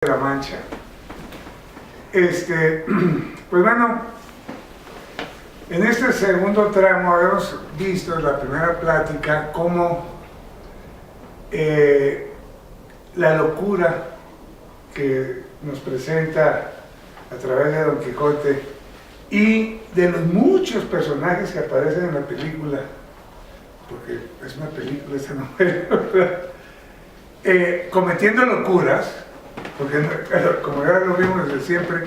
de la Mancha. Pues bueno, en este segundo tramo hemos visto en la primera plática cómo la locura que nos presenta a través de Don Quijote y de los muchos personajes que aparecen en la película, porque es una película esta novela, cometiendo locuras, porque como ya lo vimos desde siempre,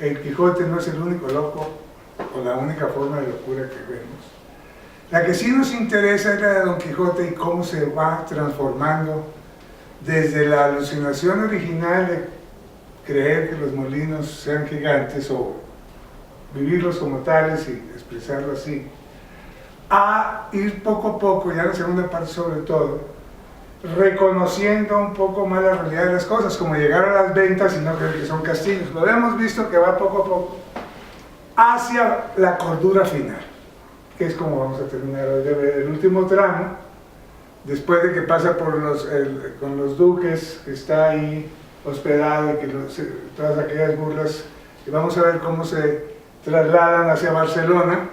el Quijote no es el único loco o la única forma de locura que vemos. La que sí nos interesa es la de Don Quijote y cómo se va transformando desde la alucinación original de creer que los molinos sean gigantes o vivirlos como tales y expresarlo así, a ir poco a poco, ya en la segunda parte sobre todo, reconociendo un poco más la realidad de las cosas, como llegar a las ventas y no creer que son castillos. Lo habíamos visto que va poco a poco hacia la cordura final, que es como vamos a terminar hoy de ver el último tramo, después de que pasa por con los duques, que está ahí hospedado y que todas aquellas burlas, y vamos a ver cómo se trasladan hacia Barcelona,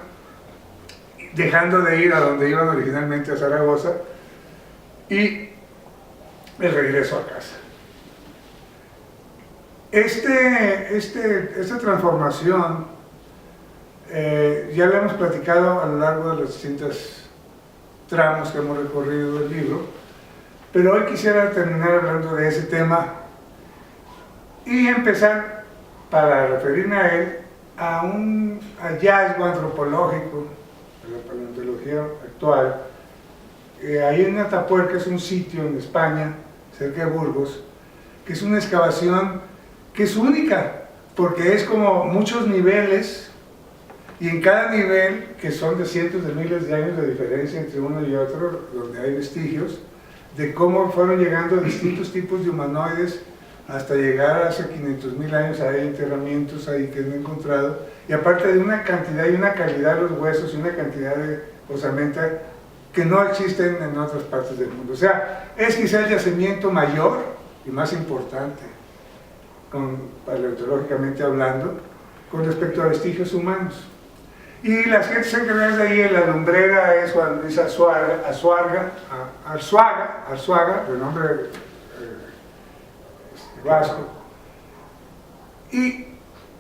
dejando de ir a donde iban originalmente, a Zaragoza, y el regreso a casa. Esta transformación ya la hemos platicado a lo largo de los distintos tramos que hemos recorrido del libro, pero hoy quisiera terminar hablando de ese tema y empezar, para referirme a él, a un hallazgo antropológico de la paleontología actual. Ahí en Atapuerca, es un sitio en España, cerca de Burgos, que es una excavación que es única, porque es como muchos niveles, y en cada nivel, que son de cientos de miles de años de diferencia entre uno y otro, donde hay vestigios, de cómo fueron llegando distintos tipos de humanoides, hasta llegar hace 500.000 años, hay enterramientos ahí que han encontrado, y aparte de una cantidad y una calidad de los huesos, y una cantidad de osamenta, que no existen en otras partes del mundo. O sea, es quizá el yacimiento mayor y más importante, paleontológicamente hablando, con respecto a vestigios humanos. Y las gentes encargadas de ahí, en la lumbrera, es Juan Luis Arzuaga, de nombre vasco. Y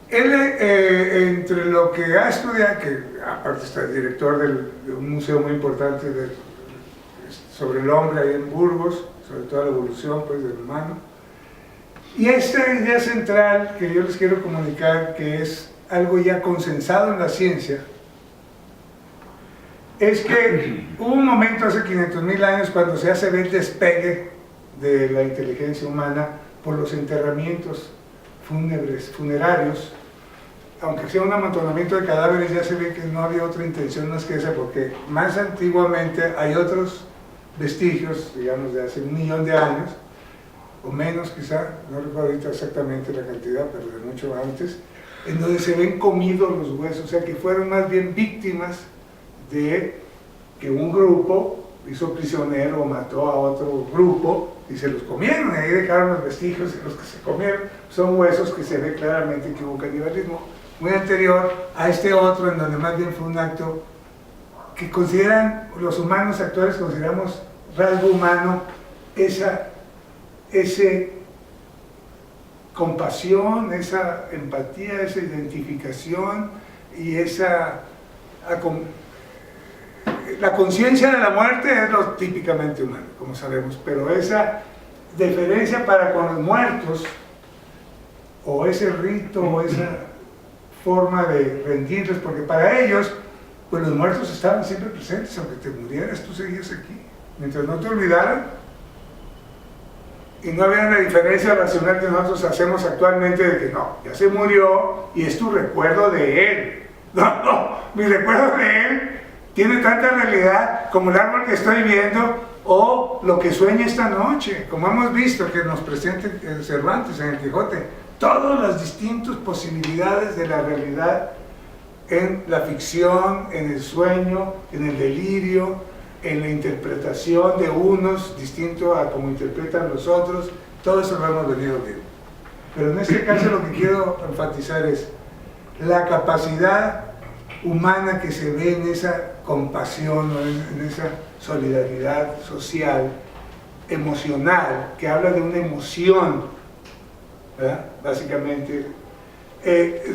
él, entre lo que ha estudiado, que aparte está el director de un museo muy importante sobre el hombre ahí en Burgos, sobre toda la evolución pues, del humano, y esta idea central que yo les quiero comunicar, que es algo ya consensado en la ciencia, es que hubo un momento hace 500.000 años cuando se hace ver el despegue de la inteligencia humana por los enterramientos funerarios. Aunque sea un amontonamiento de cadáveres, ya se ve que no había otra intención más que esa, porque más antiguamente hay otros vestigios, digamos de hace 1.000.000 de años, o menos quizá, no recuerdo ahorita exactamente la cantidad, pero de mucho antes, en donde se ven comidos los huesos, o sea que fueron más bien víctimas de que un grupo hizo prisionero o mató a otro grupo y se los comieron, y ahí dejaron los vestigios, y los que se comieron son huesos que se ve claramente que hubo canibalismo muy anterior a este otro, en donde más bien fue un acto que consideran los humanos actuales, consideramos rasgo humano, esa compasión, esa empatía, esa identificación y la conciencia de la muerte es lo típicamente humano, como sabemos, pero esa deferencia para con los muertos, o ese rito, o esa forma de rendirles, porque para ellos, pues los muertos estaban siempre presentes, aunque te murieras, tú seguías aquí, mientras no te olvidaran, y no había una diferencia racional que nosotros hacemos actualmente de que no, ya se murió y es tu recuerdo de él. No, mi recuerdo de él tiene tanta realidad como el árbol que estoy viendo o lo que sueño esta noche, como hemos visto que nos presenta Cervantes en el Quijote, todas las distintas posibilidades de la realidad en la ficción, en el sueño, en el delirio, en la interpretación de unos distinto a como interpretan los otros, todo eso lo hemos venido viendo. pero en este caso lo que quiero enfatizar es la capacidad humana que se ve en esa compasión, ¿no? en esa solidaridad social, emocional, que habla de una emoción, ¿verdad? Básicamente,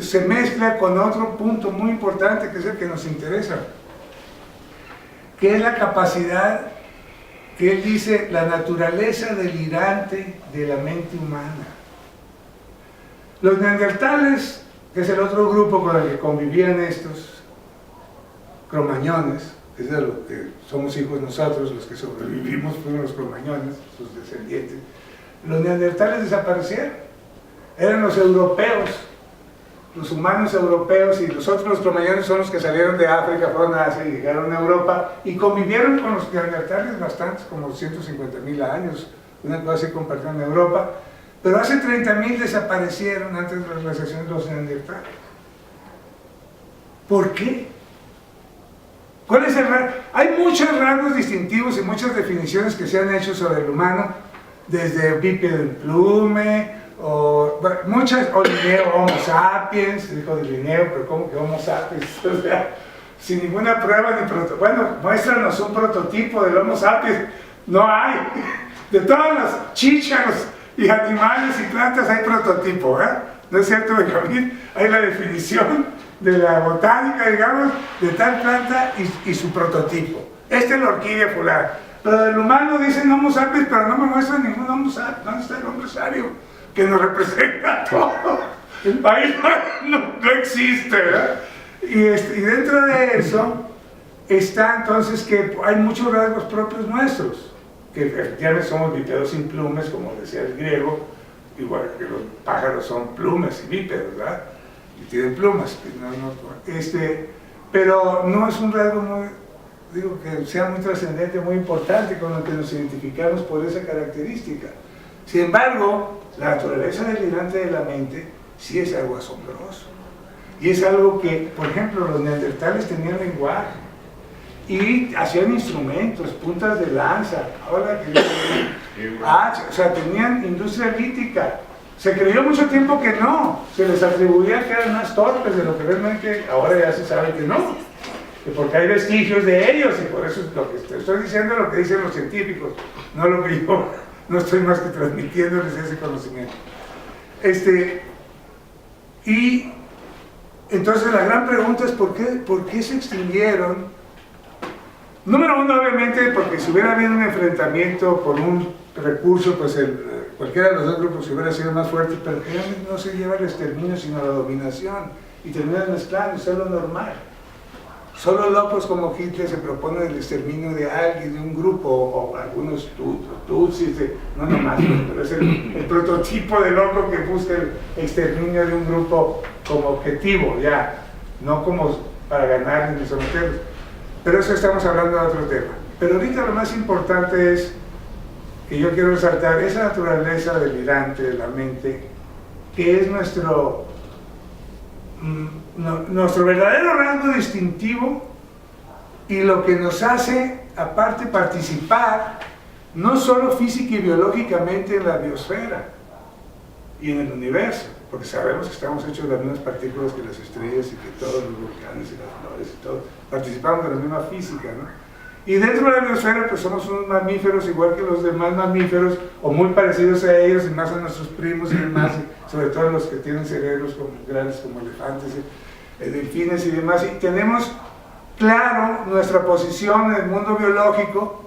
se mezcla con otro punto muy importante que es el que nos interesa, que es la capacidad, que él dice, la naturaleza delirante de la mente humana. Los neandertales, que es el otro grupo con el que convivían estos cromañones, es de lo que somos hijos nosotros, los que sobrevivimos fueron los cromañones, sus descendientes. Los neandertales desaparecieron, eran los europeos, los humanos europeos, y los otros, los cromañones, son los que salieron de África, fueron a Asia y llegaron a Europa y convivieron con los neandertales bastantes, como 150.000 años, una cosa así, compartieron en Europa, pero hace 30.000 desaparecieron antes de la realización de los neandertales. ¿Por qué? ¿Cuál es el rasgo? Hay muchos rasgos distintivos y muchas definiciones que se han hecho sobre el humano, desde bípedo en plume, o Linneo, Homo sapiens, dijo de Linneo, pero ¿cómo que Homo sapiens? O sea, sin ninguna prueba ni prototipo. Bueno, muéstranos un prototipo del Homo sapiens. No hay. De todas las chícharos y animales y plantas hay prototipo, ¿eh? ¿No es cierto, Benjamín? Hay la definición de la botánica, digamos, de tal planta y su prototipo. Esta es la orquídea fulana. Pero del humano dicen Homo sapiens, pero no me muestran ningún Homo sapiens. ¿Dónde está el hombre sabio que nos representa todo? Ahí no existe, ¿verdad? Y dentro de eso está entonces que hay muchos rasgos propios nuestros, que efectivamente somos bípedos sin plumas, como decía el griego, igual que los pájaros son plumas y bípedos, ¿verdad? Y tienen plumas, pero no es un rasgo muy, digo, que sea muy trascendente, muy importante, con lo que nos identificamos por esa característica. Sin embargo, la naturaleza delirante de la mente sí es algo asombroso. Y es algo que, por ejemplo, los neandertales tenían lenguaje y hacían instrumentos, puntas de lanza, ahora que o sea, tenían industria lítica. Se creyó mucho tiempo que no, se les atribuía que eran más torpes de lo que realmente ahora ya se sabe que no, que porque hay vestigios de ellos, y por eso es lo que estoy diciendo, lo que dicen los científicos, no lo que yo no estoy más que transmitiéndoles ese conocimiento. Y entonces la gran pregunta es ¿por qué se extinguieron? Número uno, obviamente, porque si hubiera habido un enfrentamiento por un recurso, pues cualquiera de los dos grupos hubiera sido más fuerte, pero generalmente no se lleva el exterminio sino la dominación, y terminan mezclando, eso es lo normal. Solo locos como Hitler se proponen el exterminio de alguien, de un grupo, o algunos tutsis, no nomás, pero es el prototipo de loco que busca el exterminio de un grupo como objetivo, ya, no como para ganar ni someterlos. Pero eso estamos hablando de otro tema. Pero ahorita lo más importante es que yo quiero resaltar esa naturaleza delirante de la mente, que es nuestro verdadero rasgo distintivo y lo que nos hace, aparte, participar no solo física y biológicamente en la biosfera y en el universo, porque sabemos que estamos hechos de las mismas partículas que las estrellas y que todos los volcanes y las flores y todo, participamos de la misma física, ¿no? Y dentro de la biosfera pues somos unos mamíferos igual que los demás mamíferos, o muy parecidos a ellos y más a nuestros primos y demás, y sobre todo los que tienen cerebros como grandes como elefantes, delfines y demás, y tenemos claro nuestra posición en el mundo biológico,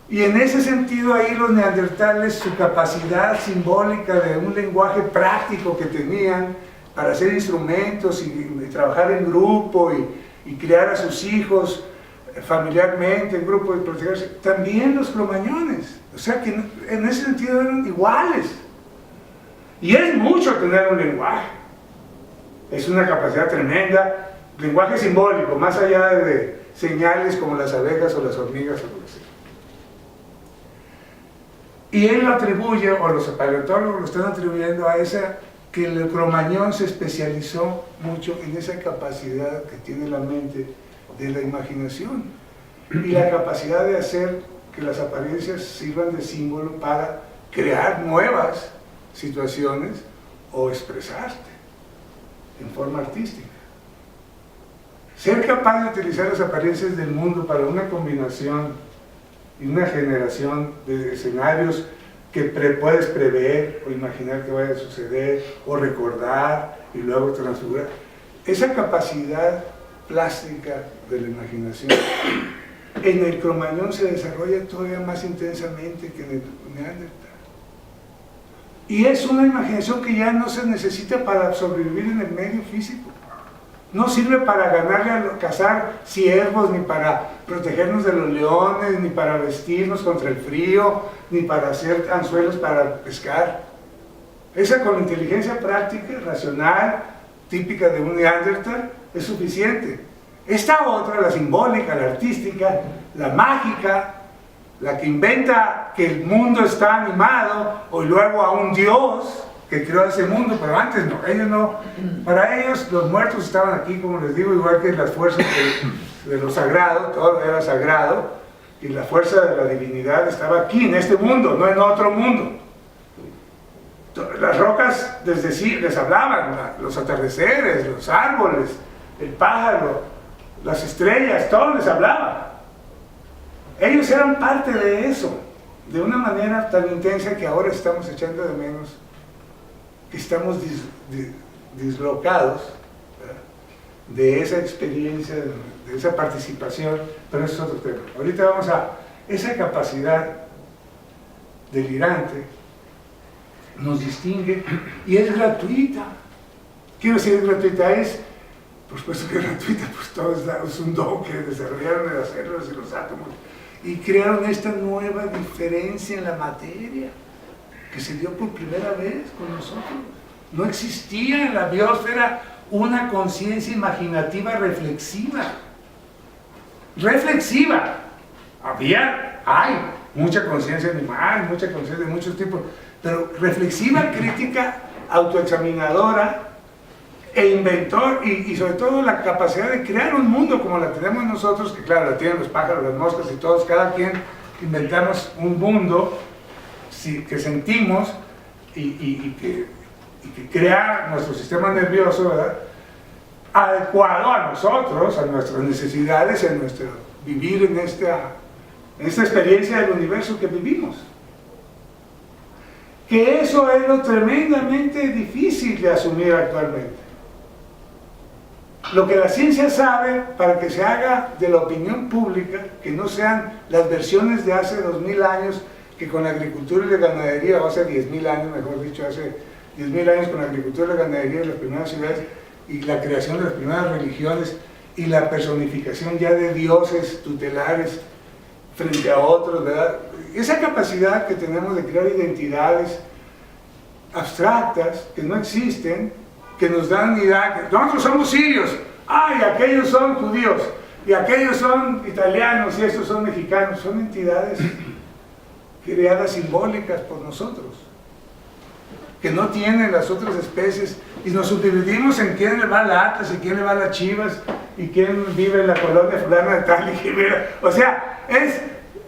y en ese sentido ahí los neandertales, su capacidad simbólica de un lenguaje práctico que tenían para hacer instrumentos y trabajar en grupo y criar a sus hijos familiarmente, en grupo, de protegerse, también los cromañones, o sea que en ese sentido eran iguales. Y es mucho tener un lenguaje, es una capacidad tremenda, lenguaje simbólico, más allá de señales como las abejas o las hormigas o lo que sea. Y él lo atribuye, o los paleontólogos lo están atribuyendo a esa, que el cromañón se especializó mucho en esa capacidad que tiene la mente de la imaginación y la capacidad de hacer que las apariencias sirvan de símbolo para crear nuevas situaciones o expresarte en forma artística. Ser capaz de utilizar las apariencias del mundo para una combinación y una generación de escenarios que puedes prever o imaginar que vaya a suceder o recordar y luego transfigurar. Esa capacidad plástica de la imaginación en el Cromañón se desarrolla todavía más intensamente que en el Neandertal. Y es una imaginación que ya no se necesita para sobrevivir en el medio físico. No sirve para ganarle a cazar ciervos, ni para protegernos de los leones, ni para vestirnos contra el frío, ni para hacer anzuelos para pescar. Esa con inteligencia práctica, racional, típica de un Neandertal, es suficiente. Esta otra, la simbólica, la artística, la mágica, la que inventa que el mundo está animado, o luego a un dios que creó ese mundo, pero antes no, ellos no. Para ellos los muertos estaban aquí, como les digo, igual que las fuerzas de lo sagrado, todo era sagrado, y la fuerza de la divinidad estaba aquí, en este mundo, no en otro mundo. Las rocas desde sí les hablaban, los atardeceres, los árboles, el pájaro, las estrellas, todo les hablaba. Ellos eran parte de eso, de una manera tan intensa que ahora estamos echando de menos, que estamos dislocados, ¿verdad?, de esa experiencia, de esa participación, pero eso es otro tema. Ahorita vamos a esa capacidad delirante, nos distingue y es gratuita. Quiero decir, es gratuita, es, por supuesto que es gratuita, pues todo es un don que desarrollaron las células y los átomos y crearon esta nueva diferencia en la materia que se dio por primera vez con nosotros. No existía en la biosfera una conciencia imaginativa reflexiva. Hay mucha conciencia animal, mucha conciencia de muchos tipos, pero reflexiva, crítica, autoexaminadora e inventor, y sobre todo la capacidad de crear un mundo como la tenemos nosotros, que claro, la tienen los pájaros, las moscas y todos, cada quien inventamos un mundo que sentimos y que crea nuestro sistema nervioso, ¿verdad?, adecuado a nosotros, a nuestras necesidades, a nuestro vivir en esta experiencia del universo que vivimos. Que eso es lo tremendamente difícil de asumir actualmente. Lo que la ciencia sabe, para que se haga de la opinión pública, que no sean las versiones de hace 2000 años, que con la agricultura y la ganadería, o hace 10.000 años, mejor dicho, hace 10.000 años con la agricultura y la ganadería de las primeras ciudades, y la creación de las primeras religiones, y la personificación ya de dioses tutelares frente a otros, ¿verdad? Esa capacidad que tenemos de crear identidades abstractas, que no existen, que nos dan idea, que nosotros somos sirios, ay, aquellos son judíos, y aquellos son italianos, y estos son mexicanos, son entidades creadas simbólicas por nosotros, que no tienen las otras especies, y nos subdividimos en quién le va a la Atlas y quién le va a las Chivas, y quién vive en la colonia fulana de tal y quién vive, o sea, es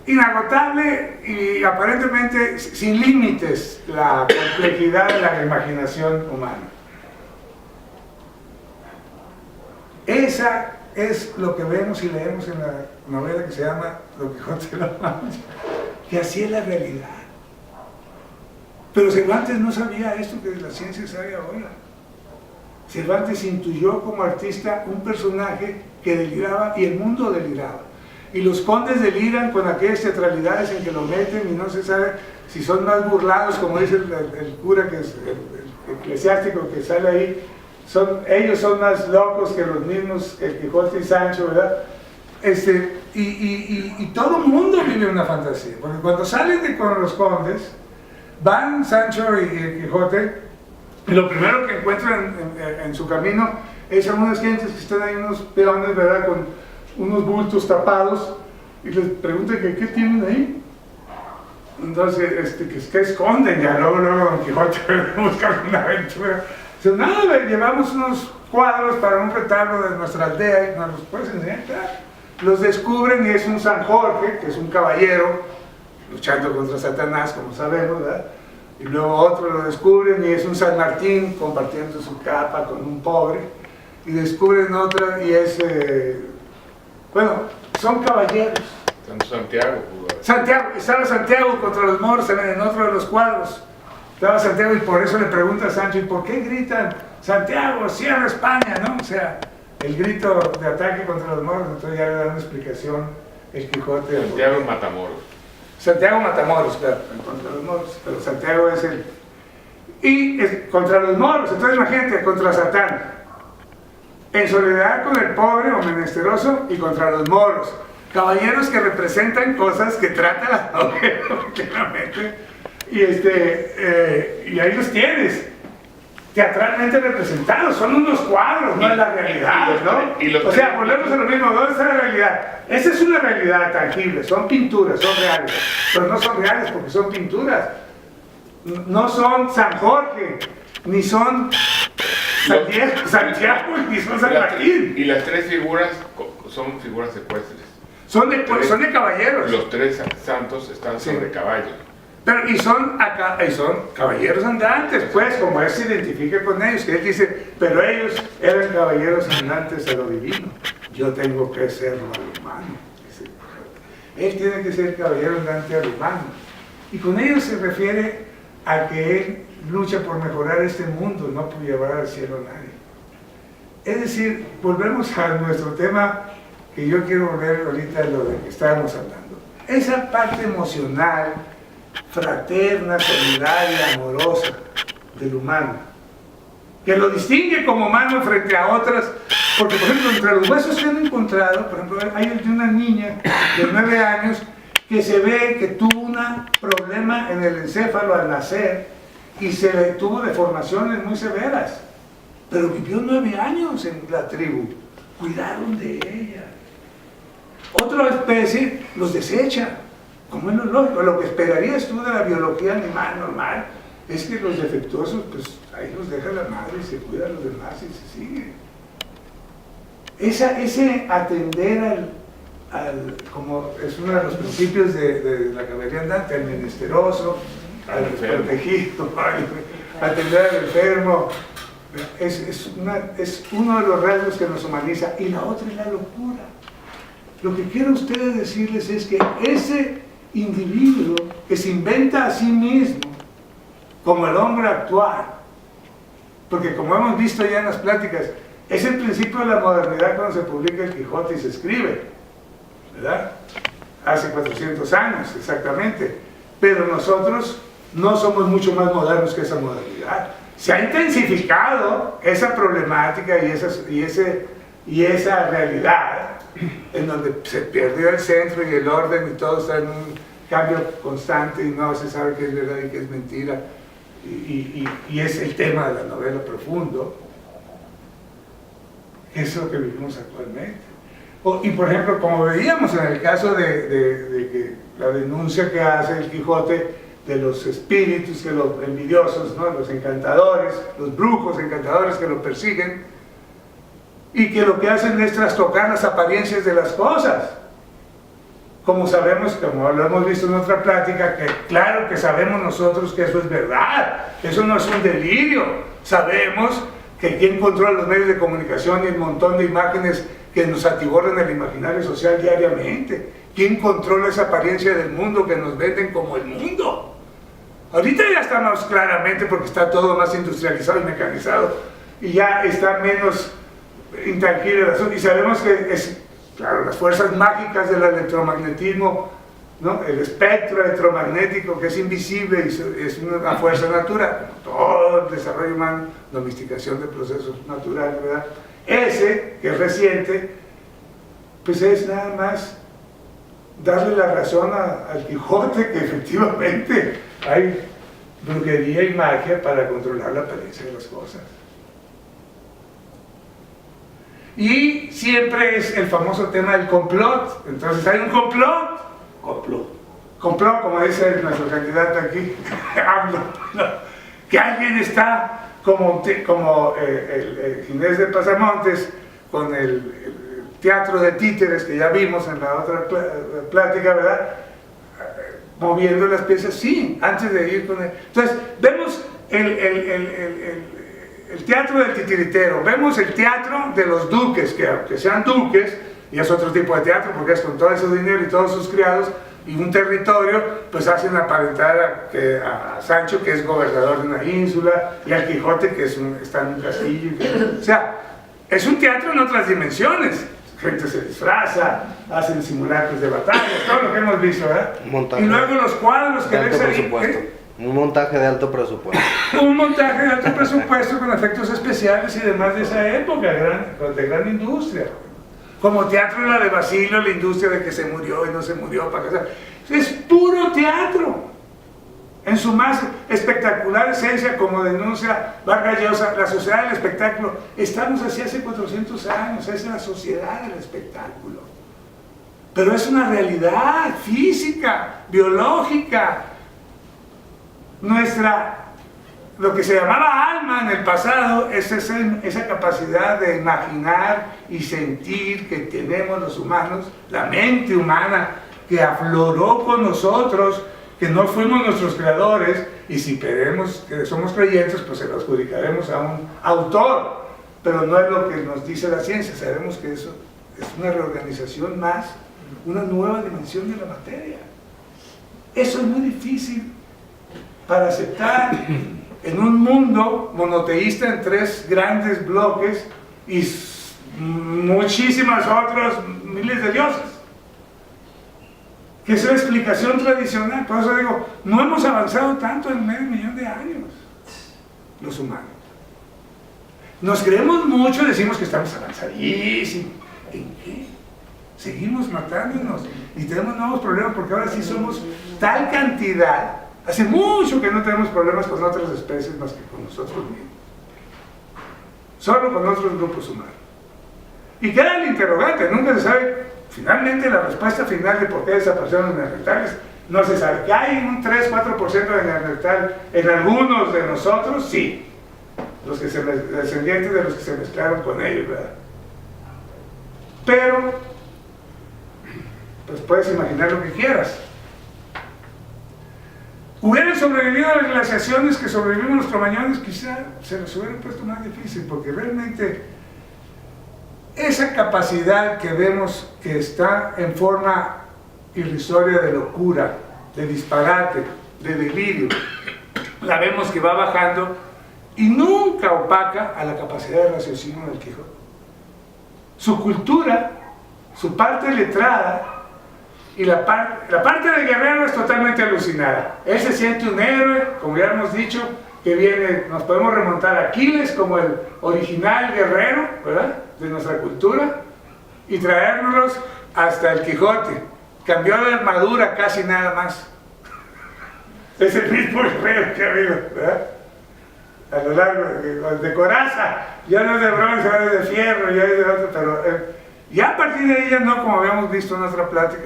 inagotable y aparentemente sin límites la complejidad de la imaginación humana. Esa es lo que vemos y leemos en la novela que se llama Don Quijote de la Mancha, que así es la realidad. Pero Cervantes no sabía esto que la ciencia sabe ahora. Cervantes intuyó como artista un personaje que deliraba y el mundo deliraba. Y los condes deliran con aquellas teatralidades en que lo meten y no se sabe si son más burlados, como dice el cura, que es el eclesiástico que sale ahí, ellos son más locos que los mismos, el Quijote y Sancho, ¿verdad? Y todo el mundo vive una fantasía, porque cuando salen con los condes, van Sancho y el Quijote, y lo primero que encuentran en su camino es a unas gentes que están ahí, unos peones, ¿verdad?, con unos bultos tapados, y les preguntan que qué tienen ahí. Entonces, ¿qué esconden? Ya luego Don Quijote busca una aventura. Dice, nada, llevamos unos cuadros para un retablo de nuestra aldea y nos los puedes enseñar. Claro. Los descubren y es un San Jorge, que es un caballero luchando contra Satanás, como sabemos, ¿verdad?, y luego otro lo descubren y es un San Martín compartiendo su capa con un pobre, y descubren otra y es, bueno, son caballeros. Santiago. Santiago, estaba Santiago contra los moros en otro de los cuadros. Estaba Santiago y por eso le pregunta a Sancho, ¿y por qué gritan Santiago, cierra España? ¿No? O sea, el grito de ataque contra los moros, entonces ya le da una explicación el Quijote. Santiago Matamoros. Santiago Matamoros, claro, contra los moros, pero Santiago es el... Y contra los moros, entonces imagínate, contra Satán, en soledad con el pobre o menesteroso y contra los moros, caballeros que representan cosas que trata la novela, claramente, y ahí los tienes, teatralmente representados, son unos cuadros, no es la realidad, ¿no? O sea, volvemos a lo mismo, ¿dónde está la realidad? Esa es una realidad tangible, son pinturas, son reales, pero no son reales porque son pinturas, no son San Jorge, ni son Santiago, ni son San Martín. Y las tres figuras son figuras ecuestres. Son de caballeros. Los tres santos están sobre caballos. Pero, y son caballeros andantes, pues, como él se identifica con ellos, que él dice, pero ellos eran caballeros andantes a lo divino, yo tengo que serlo a lo humano. Dice, él tiene que ser caballero andante a lo humano. Y con ellos se refiere a que él lucha por mejorar este mundo, no por llevar al cielo a nadie. Es decir, volvemos a nuestro tema, que yo quiero volver ahorita a lo de que estábamos hablando. Esa parte emocional, fraterna, solidaria, amorosa del humano, que lo distingue como humano frente a otras, porque por ejemplo entre los huesos que han encontrado, por ejemplo hay el de una niña de 9 años que se ve que tuvo un problema en el encéfalo al nacer y tuvo deformaciones muy severas, pero vivió 9 años en la tribu, cuidaron de ella. Otra especie los desecha, como es lo lógico. Lo que esperarías tú de la biología animal normal es que los defectuosos, pues ahí los deja la madre y se cuida a los demás y se sigue. Ese atender como es uno de los principios de la caballería andante, al menesteroso, al desprotegido, atender al enfermo, es uno de los rasgos que nos humaniza. Y la otra es la locura. Lo que quiero a ustedes decirles es que ese individuo que se inventa a sí mismo como el hombre actual, porque como hemos visto ya en las pláticas, es el principio de la modernidad cuando se publica el Quijote y se escribe, ¿verdad? Hace 400 años exactamente, pero nosotros no somos mucho más modernos que esa modernidad. Se ha intensificado esa problemática y esa realidad en donde se perdió el centro y el orden y todo está en un cambio constante y no se sabe qué es verdad y qué es mentira, y es el tema de la novela profundo, que es lo que vivimos actualmente. Y por ejemplo, como veíamos en el caso de que la denuncia que hace el Quijote de los espíritus, que los envidiosos, ¿no? Los encantadores, los brujos encantadores que lo persiguen, y que lo que hacen es trastocar las apariencias de las cosas. Como sabemos, como lo hemos visto en otra plática, que claro que sabemos nosotros que eso es verdad, eso no es un delirio. Sabemos que quien controla los medios de comunicación y el montón de imágenes que nos atiborran el imaginario social diariamente. ¿Quién controla esa apariencia del mundo que nos venden como el mundo? Ahorita ya estamos claramente, porque está todo más industrializado y mecanizado, y ya está menos intangible el asunto, y sabemos que es, claro, las fuerzas mágicas del electromagnetismo, ¿no? El espectro electromagnético que es invisible y es una fuerza natural, todo el desarrollo humano, domesticación de procesos naturales, ¿verdad? Ese, que es reciente, pues es nada más darle la razón al Quijote que efectivamente hay brujería y magia para controlar la apariencia de las cosas. Y siempre es el famoso tema del complot. Entonces hay un complot, como dice nuestro candidato aquí, que alguien está como el Ginés de Pasamontes con el teatro de títeres que ya vimos en la otra plática, ¿verdad? moviendo las piezas, sí, antes de ir con él. Entonces, vemos el teatro del titiritero, vemos el teatro de los duques, que aunque sean duques, y es otro tipo de teatro, porque es con todo ese dinero y todos sus criados, y un territorio, pues hacen aparentar a Sancho que es gobernador de una ínsula, y al Quijote que está en un castillo. O sea, es un teatro en otras dimensiones. Gente se disfraza, hacen simulacros de batalla, todo lo que hemos visto, ¿verdad? Y luego los cuadros que ves ahí. Un montaje de alto presupuesto. Un montaje de alto presupuesto con efectos especiales y demás de esa época, de gran industria. Como teatro era de Basilio, la industria de que se murió y no se murió, para casar. Es puro teatro. En su más espectacular esencia, como denuncia Vargas Llosa, la sociedad del espectáculo. Estamos así hace 400 años, es la sociedad del espectáculo. Pero es una realidad física, biológica. Lo que se llamaba alma en el pasado es esa capacidad de imaginar y sentir que tenemos los humanos, la mente humana que afloró con nosotros, que no fuimos nuestros creadores, y si creemos que somos creyentes, pues se lo adjudicaremos a un autor, pero no es lo que nos dice la ciencia. Sabemos que eso es una reorganización más, una nueva dimensión de la materia. Eso es muy difícil para aceptar en un mundo monoteísta en 3 grandes bloques y muchísimas otras miles de dioses, que es la explicación tradicional. Por eso digo, no hemos avanzado tanto en medio millón de años los humanos. Nos creemos mucho, decimos que estamos avanzadísimos. ¿En qué? Seguimos matándonos y tenemos nuevos problemas, porque ahora sí somos tal cantidad. Hace mucho que no tenemos problemas con otras especies más que con nosotros mismos. Solo con otros grupos humanos. Y queda el interrogante, nunca se sabe finalmente la respuesta final de por qué desaparecieron los neandertales. No se sabe. ¿Que hay un 3-4% de neandertal en algunos de nosotros? Sí. Los descendientes de los que se mezclaron con ellos, ¿verdad? Pero, pues puedes imaginar lo que quieras. Hubieran sobrevivido a las glaciaciones que sobrevivimos los cromañones, quizá se nos hubieran puesto más difícil, porque realmente esa capacidad que vemos que está en forma irrisoria de locura, de disparate, de delirio, la vemos que va bajando y nunca opaca a la capacidad de raciocinio del Quijote. Su cultura, su parte letrada, y la parte del guerrero es totalmente alucinada. Él se siente un héroe, como ya hemos dicho, que viene, nos podemos remontar a Aquiles como el original guerrero, ¿verdad?, de nuestra cultura, y traérnoslos hasta el Quijote. Cambió de armadura casi nada más. Es el mismo guerrero que ha habido, ¿verdad?, a lo largo de coraza. Ya no es de bronce, ahora es de fierro, ya es de otro, pero ya a partir de ahí ya no, como habíamos visto en otra plática,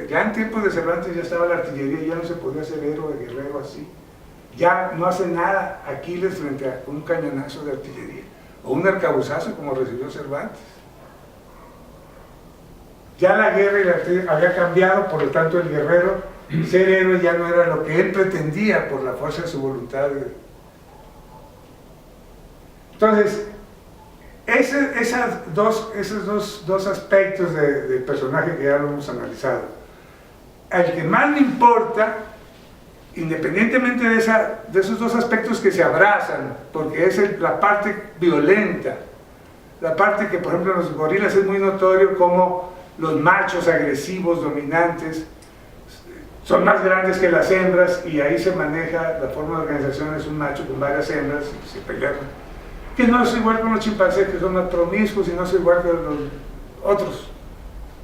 ya en tiempos de Cervantes ya estaba la artillería, ya no se podía hacer héroe, guerrero así. Ya no hace nada Aquiles frente a un cañonazo de artillería, o un arcabuzazo como recibió Cervantes. Ya la guerra y la artillería había cambiado, por lo tanto el guerrero, ser héroe ya no era lo que él pretendía por la fuerza de su voluntad. Entonces, esos dos aspectos del personaje que ya lo hemos analizado, al que más le importa, independientemente de esos dos aspectos que se abrazan, porque es la parte violenta, la parte que por ejemplo en los gorilas es muy notorio como los machos agresivos, dominantes, son más grandes que las hembras, y ahí se maneja, la forma de organización es un macho con varias hembras y se pelean. Que no es igual con los chimpancés, que son más promiscuos, y no es igual que los otros,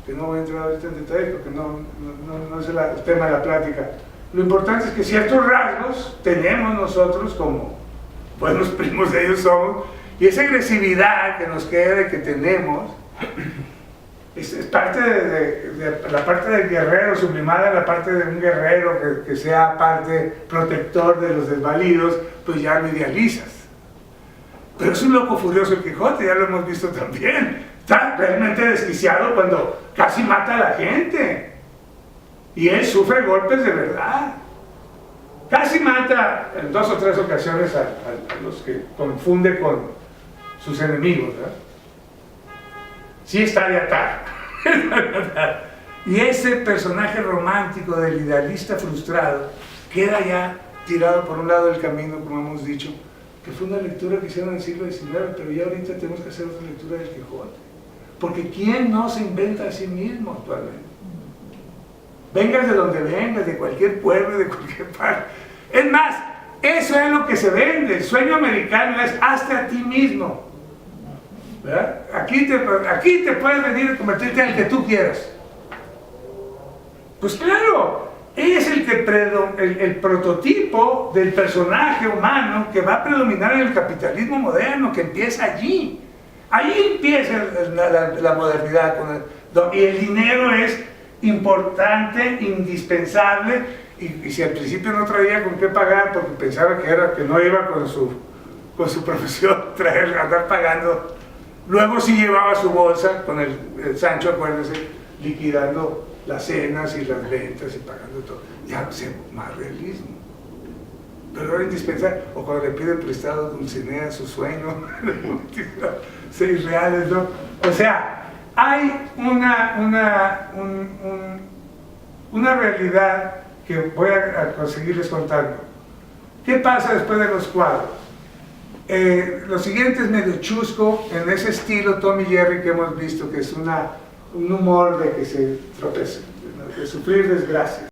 que no voy a entrar ahorita en detalle porque no es el tema de la plática. Lo importante es que ciertos rasgos tenemos nosotros como buenos primos de ellos somos, y esa agresividad que nos queda y que tenemos es parte de la parte del guerrero, sublimada en la parte de un guerrero que sea parte protector de los desvalidos, pues ya lo idealizas. Pero es un loco furioso el Quijote, ya lo hemos visto también. Está realmente desquiciado cuando casi mata a la gente. Y él sufre golpes de verdad. Casi mata en 2 o 3 ocasiones a los que confunde con sus enemigos, ¿verdad? Sí está de atar. Y ese personaje romántico del idealista frustrado queda ya tirado por un lado del camino, como hemos dicho, que fue una lectura que hicieron en el siglo XIX, pero ya ahorita tenemos que hacer otra lectura del Quijote. Porque ¿quién no se inventa a sí mismo actualmente? Vengas de donde vengas, de cualquier pueblo, de cualquier parte. Es más, eso es lo que se vende. El sueño americano es hazte a ti mismo. ¿Verdad? Aquí te puedes venir a convertirte en el que tú quieras. Pues claro, es el prototipo del personaje humano que va a predominar en el capitalismo moderno, que empieza allí. Ahí empieza la modernidad. Y el dinero es importante, indispensable, y si al principio no traía con qué pagar porque pensaba que no iba con su profesión andar pagando, luego sí llevaba su bolsa con el Sancho, acuérdense, liquidando las cenas y las ventas y pagando todo. Ya no sé, más realismo, pero era indispensable. O cuando le pide prestado a Dulcinea su sueño, 6 reales, ¿no? O sea, hay una realidad que voy a conseguirles contando. ¿Qué pasa después de los cuadros? Lo siguiente es medio chusco, en ese estilo Tom y Jerry que hemos visto, que es un humor de que se tropece, de sufrir desgracias.